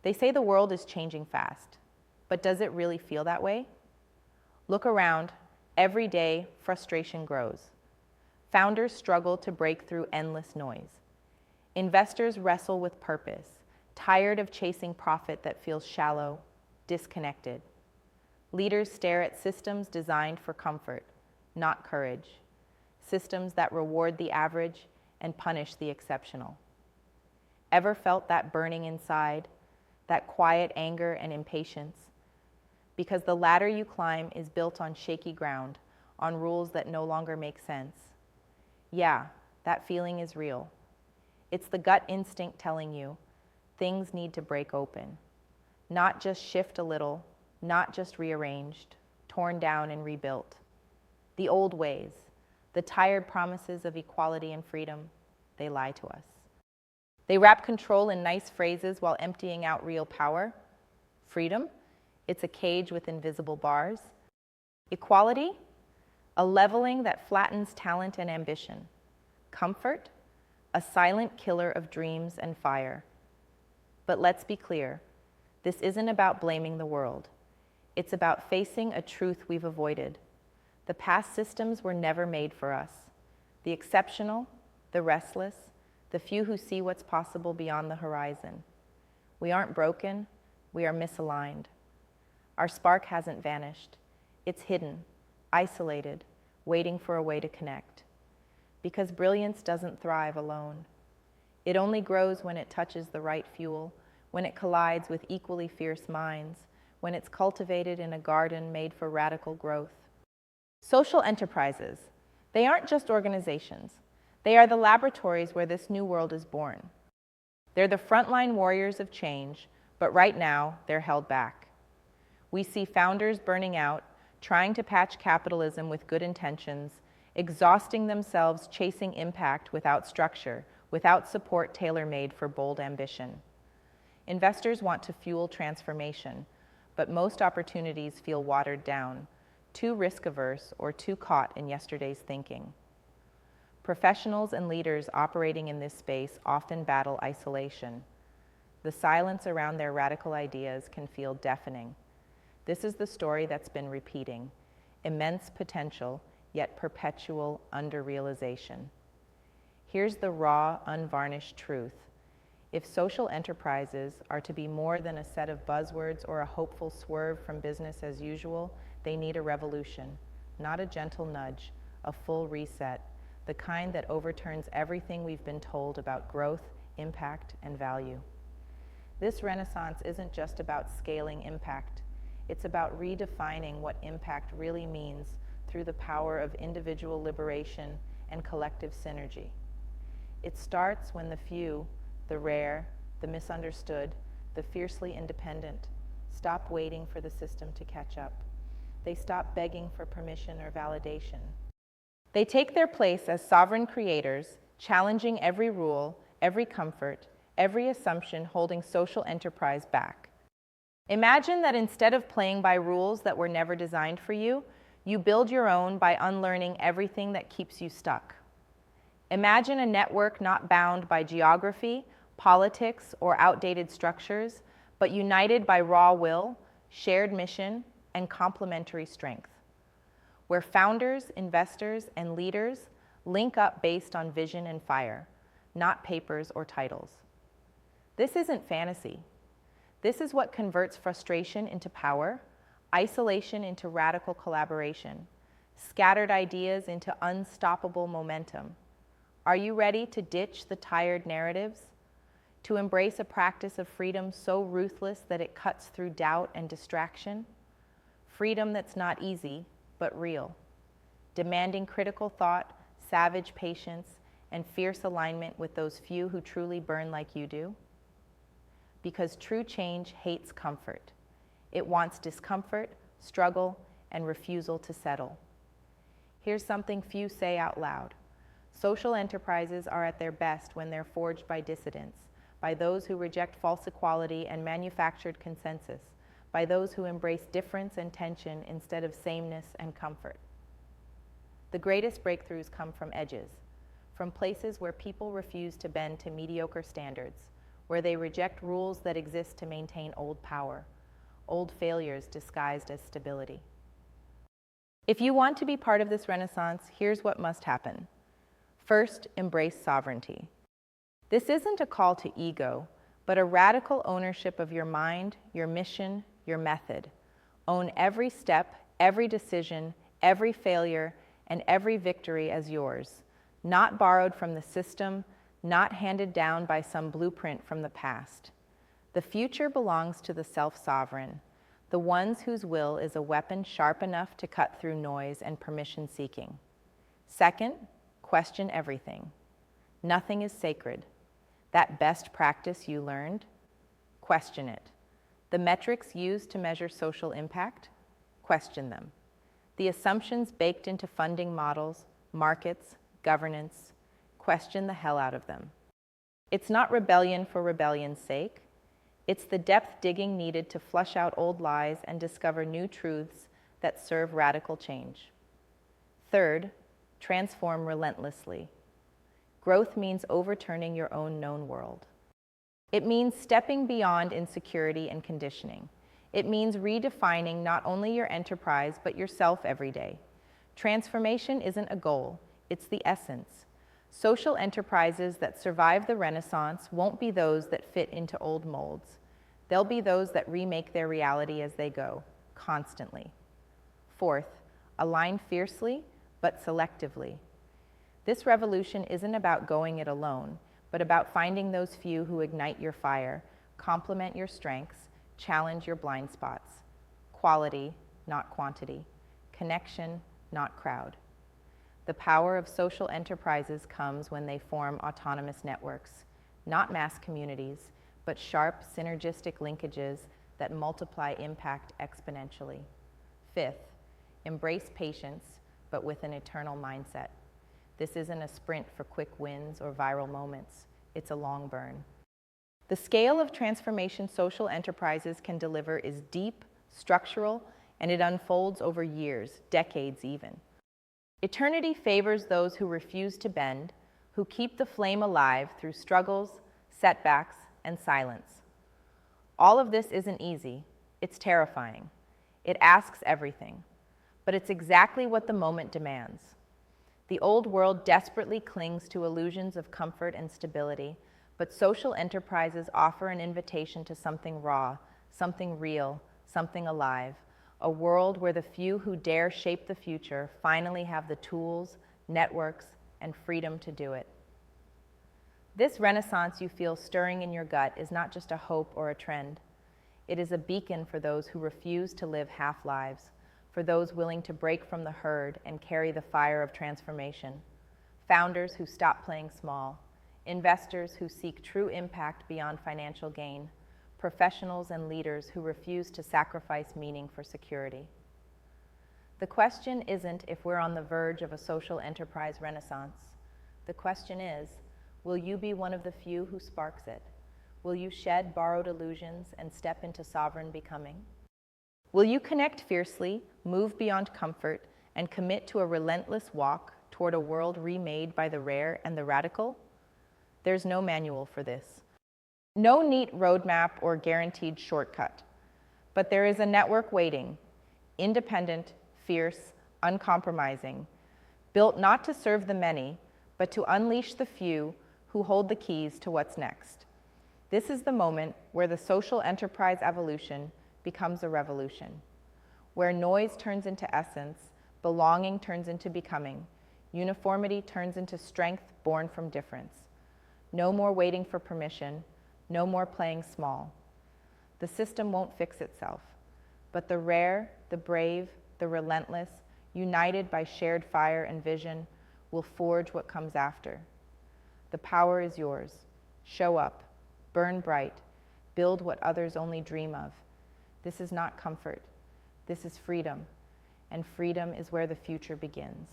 They say the world is changing fast, but does it really feel that way? Look around. Every day, frustration grows. Founders struggle to break through endless noise. Investors wrestle with purpose, tired of chasing profit that feels shallow, disconnected. Leaders stare at systems designed for comfort, not courage. Systems that reward the average and punish the exceptional. Ever felt that burning inside, that quiet anger and impatience? Because the ladder you climb is built on shaky ground, on rules that no longer make sense. Yeah, that feeling is real. It's the gut instinct telling you things need to break open. Not just shift a little, not just rearranged, torn down and rebuilt. The old ways, the tired promises of equality and freedom, they lie to us. They wrap control in nice phrases while emptying out real power. Freedom, it's a cage with invisible bars. Equality, a leveling that flattens talent and ambition. Comfort, a silent killer of dreams and fire. But let's be clear, this isn't about blaming the world. It's about facing a truth we've avoided. The past systems were never made for us. The exceptional, the restless, the few who see what's possible beyond the horizon. We aren't broken, we are misaligned. Our spark hasn't vanished. It's hidden, isolated, waiting for a way to connect. Because brilliance doesn't thrive alone. It only grows when it touches the right fuel, when it collides with equally fierce minds, when it's cultivated in a garden made for radical growth. Social enterprises, they aren't just organizations. They are the laboratories where this new world is born. They're the frontline warriors of change, but right now they're held back. We see founders burning out, trying to patch capitalism with good intentions, exhausting themselves chasing impact without structure, without support tailor-made for bold ambition. Investors want to fuel transformation, but most opportunities feel watered down, too risk-averse or too caught in yesterday's thinking. Professionals and leaders operating in this space often battle isolation. The silence around their radical ideas can feel deafening. This is the story that's been repeating: immense potential, yet perpetual underrealization. Here's the raw, unvarnished truth. If social enterprises are to be more than a set of buzzwords or a hopeful swerve from business as usual, they need a revolution, not a gentle nudge, a full reset, the kind that overturns everything we've been told about growth, impact, and value. This renaissance isn't just about scaling impact. It's about redefining what impact really means through the power of individual liberation and collective synergy. It starts when the few, the rare, the misunderstood, the fiercely independent, stop waiting for the system to catch up. They stop begging for permission or validation. They take their place as sovereign creators, challenging every rule, every comfort, every assumption holding social enterprise back. Imagine that instead of playing by rules that were never designed for you, you build your own by unlearning everything that keeps you stuck. Imagine a network not bound by geography, politics, or outdated structures, but united by raw will, shared mission, and complementary strength, where founders, investors, and leaders link up based on vision and fire, not papers or titles. This isn't fantasy. This is what converts frustration into power, isolation into radical collaboration, scattered ideas into unstoppable momentum. Are you ready to ditch the tired narratives? To embrace a practice of freedom so ruthless that it cuts through doubt and distraction? Freedom that's not easy, but real, demanding critical thought, savage patience, and fierce alignment with those few who truly burn like you do? Because true change hates comfort. It wants discomfort, struggle, and refusal to settle. Here's something few say out loud. Social enterprises are at their best when they're forged by dissidents, by those who reject false equality and manufactured consensus, by those who embrace difference and tension instead of sameness and comfort. The greatest breakthroughs come from edges, from places where people refuse to bend to mediocre standards, where they reject rules that exist to maintain old power, old failures disguised as stability. If you want to be part of this renaissance, here's what must happen. First, embrace sovereignty. This isn't a call to ego, but a radical ownership of your mind, your mission, your method. Own every step, every decision, every failure, and every victory as yours, not borrowed from the system, not handed down by some blueprint from the past. The future belongs to the self-sovereign, the ones whose will is a weapon sharp enough to cut through noise and permission-seeking. Second, question everything. Nothing is sacred. That best practice you learned, question it. The metrics used to measure social impact, question them. The assumptions baked into funding models, markets, governance, question the hell out of them. It's not rebellion for rebellion's sake. It's the depth digging needed to flush out old lies and discover new truths that serve radical change. Third, transform relentlessly. Growth means overturning your own known world. It means stepping beyond insecurity and conditioning. It means redefining not only your enterprise, but yourself every day. Transformation isn't a goal, it's the essence. Social enterprises that survive the Renaissance won't be those that fit into old molds. They'll be those that remake their reality as they go, constantly. Fourth, align fiercely, but selectively. This revolution isn't about going it alone, but about finding those few who ignite your fire, complement your strengths, challenge your blind spots. Quality, not quantity. Connection, not crowd. The power of social enterprises comes when they form autonomous networks, not mass communities, but sharp, synergistic linkages that multiply impact exponentially. Fifth, embrace patience, but with an eternal mindset. This isn't a sprint for quick wins or viral moments. It's a long burn. The scale of transformation social enterprises can deliver is deep, structural, and it unfolds over years, decades even. Eternity favors those who refuse to bend, who keep the flame alive through struggles, setbacks, and silence. All of this isn't easy. It's terrifying. It asks everything. But it's exactly what the moment demands. The old world desperately clings to illusions of comfort and stability, but social enterprises offer an invitation to something raw, something real, something alive, a world where the few who dare shape the future finally have the tools, networks, and freedom to do it. This renaissance you feel stirring in your gut is not just a hope or a trend. It is a beacon for those who refuse to live half-lives, for those willing to break from the herd and carry the fire of transformation, founders who stop playing small, investors who seek true impact beyond financial gain, professionals and leaders who refuse to sacrifice meaning for security. The question isn't if we're on the verge of a social enterprise renaissance. The question is, will you be one of the few who sparks it? Will you shed borrowed illusions and step into sovereign becoming? Will you connect fiercely, move beyond comfort, and commit to a relentless walk toward a world remade by the rare and the radical? There's no manual for this. No neat roadmap or guaranteed shortcut. But there is a network waiting, independent, fierce, uncompromising, built not to serve the many, but to unleash the few who hold the keys to what's next. This is the moment where the social enterprise evolution becomes a revolution, where noise turns into essence, belonging turns into becoming, uniformity turns into strength born from difference. No more waiting for permission, no more playing small. The system won't fix itself, but the rare, the brave, the relentless, united by shared fire and vision, will forge what comes after. The power is yours. Show up, burn bright, build what others only dream of. This is not comfort. This is freedom, and freedom is where the future begins.